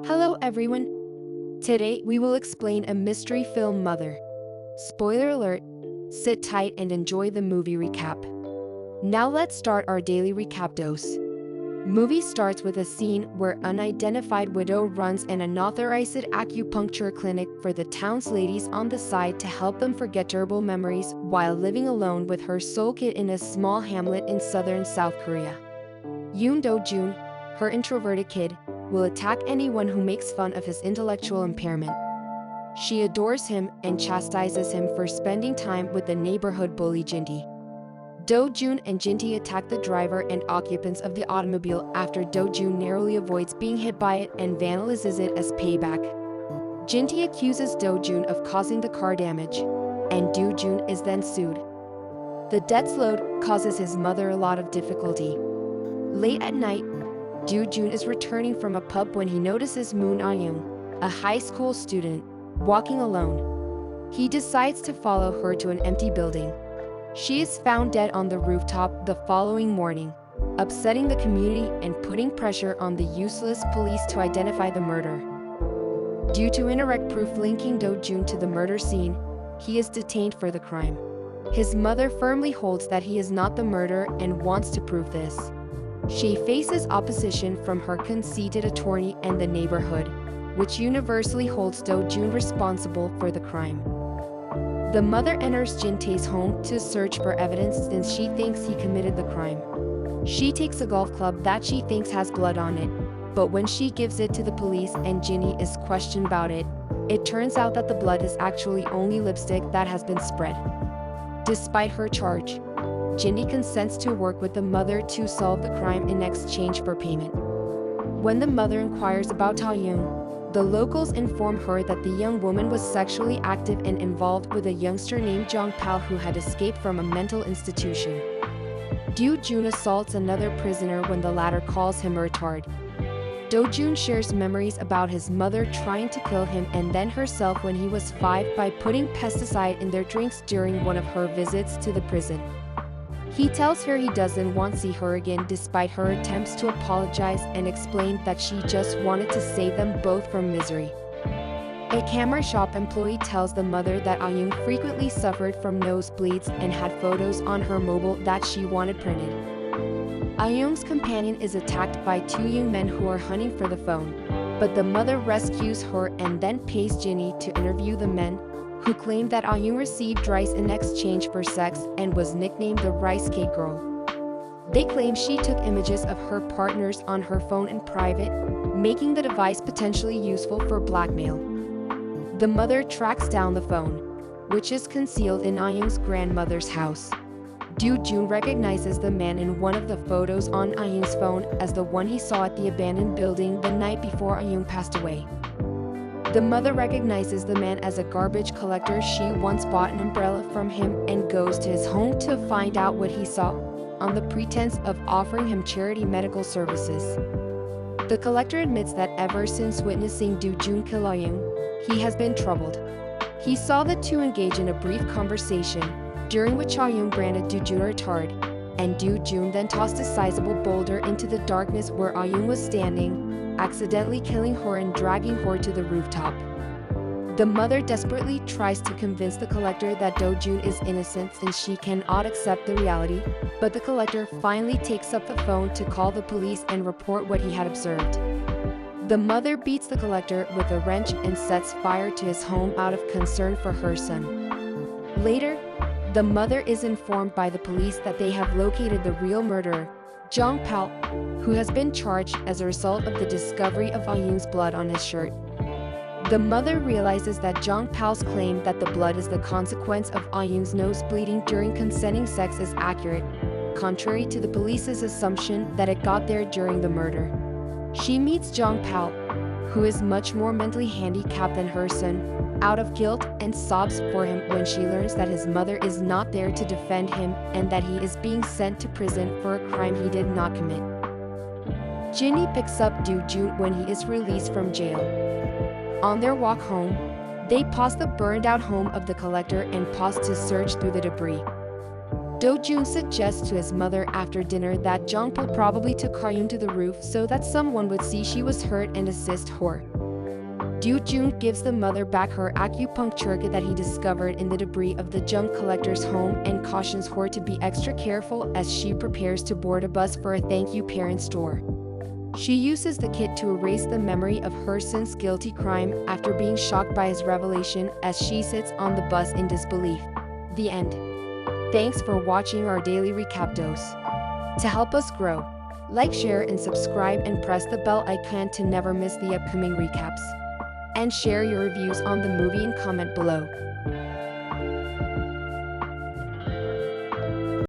Hello everyone. Today we will explain a mystery film Mother. Spoiler alert, sit tight and enjoy the movie recap. Now let's start our daily recap dose. Movie starts with a scene where unidentified widow runs an unauthorized acupuncture clinic for the town's ladies on the side to help them forget terrible memories while living alone with her soul kid in a small hamlet in southern South Korea. Jun, her introverted kid, will attack anyone who makes fun of his intellectual impairment. She adores him and chastises him for spending time with the neighborhood bully Jinti. Do-jun and Jinti attack the driver and occupants of the automobile after Do-jun narrowly avoids being hit by it and vandalizes it as payback. Jinti accuses Do-jun of causing the car damage, and Do-jun is then sued. The debt's load causes his mother a lot of difficulty. Late at night, Do-jun is returning from a pub when he notices Moon Ah-young, a high school student, walking alone. He decides to follow her to an empty building. She is found dead on the rooftop the following morning, upsetting the community and putting pressure on the useless police to identify the murder. Due to indirect proof linking Do-jun to the murder scene, he is detained for the crime. His mother firmly holds that he is not the murderer and wants to prove this. She faces opposition from her conceited attorney and the neighborhood, which universally holds Do-jun responsible for the crime. The mother enters Jintae's home to search for evidence since she thinks he committed the crime. She takes a golf club that she thinks has blood on it, but when she gives it to the police and Jinny is questioned about it, it turns out that the blood is actually only lipstick that has been spread. Despite her charge, Jinny consents to work with the mother to solve the crime in exchange for payment. When the mother inquires about Ah-young, the locals inform her that the young woman was sexually active and involved with a youngster named Jong-pal who had escaped from a mental institution. Do-jun assaults another prisoner when the latter calls him a retard. Do-jun shares memories about his mother trying to kill him and then herself when he was 5 by putting pesticide in their drinks during one of her visits to the prison. He tells her he doesn't want to see her again despite her attempts to apologize and explain that she just wanted to save them both from misery. A camera shop employee tells the mother that Ah-young frequently suffered from nosebleeds and had photos on her mobile that she wanted printed. Ah-young's companion is attacked by 2 young men who are hunting for the phone, but the mother rescues her and then pays Jinny to interview the men, who claimed that Ah-young received rice in exchange for sex and was nicknamed the Rice Cake Girl. They claim she took images of her partners on her phone in private, making the device potentially useful for blackmail. The mother tracks down the phone, which is concealed in Ah-young's grandmother's house. Do-jun recognizes the man in one of the photos on Ah-young's phone as the one he saw at the abandoned building the night before Ah-young passed away. The mother recognizes the man as a garbage collector. She once bought an umbrella from him and goes to his home to find out what he saw, on the pretense of offering him charity medical services. The collector admits that ever since witnessing Do-jun kill Ah-young, he has been troubled. He saw the two engage in a brief conversation, during which Ah-young branded Do-jun a retard, and Do-jun then tossed a sizable boulder into the darkness where Ah-young was standing, accidentally killing her and dragging her to the rooftop. The mother desperately tries to convince the collector that Do-jun is innocent and she cannot accept the reality, but the collector finally takes up the phone to call the police and report what he had observed. The mother beats the collector with a wrench and sets fire to his home out of concern for her son. Later, the mother is informed by the police that they have located the real murderer, Jong-pal, who has been charged as a result of the discovery of Ah-young's blood on his shirt. The mother realizes that Jong-pal's claim that the blood is the consequence of Ah-young's nose bleeding during consenting sex is accurate, contrary to the police's assumption that it got there during the murder. She meets Jong-pal, who is much more mentally handicapped than her son, out of guilt and sobs for him when she learns that his mother is not there to defend him and that he is being sent to prison for a crime he did not commit. Jinny picks up Do-jun when he is released from jail. On their walk home, they pass the burned-out home of the collector and pause to search through the debris. Do-jun suggests to his mother after dinner that Jung-po probably took Hyun to the roof so that someone would see she was hurt and assist her. Do-jun gives the mother back her acupuncture kit that he discovered in the debris of the junk collector's home and cautions her to be extra careful as she prepares to board a bus for a thank you parents tour. She uses the kit to erase the memory of her son's guilty crime after being shocked by his revelation as she sits on the bus in disbelief. The end. Thanks for watching our daily recap dose. To help us grow, like, share, and subscribe and press the bell icon to never miss the upcoming recaps. And share your reviews on the movie and comment below.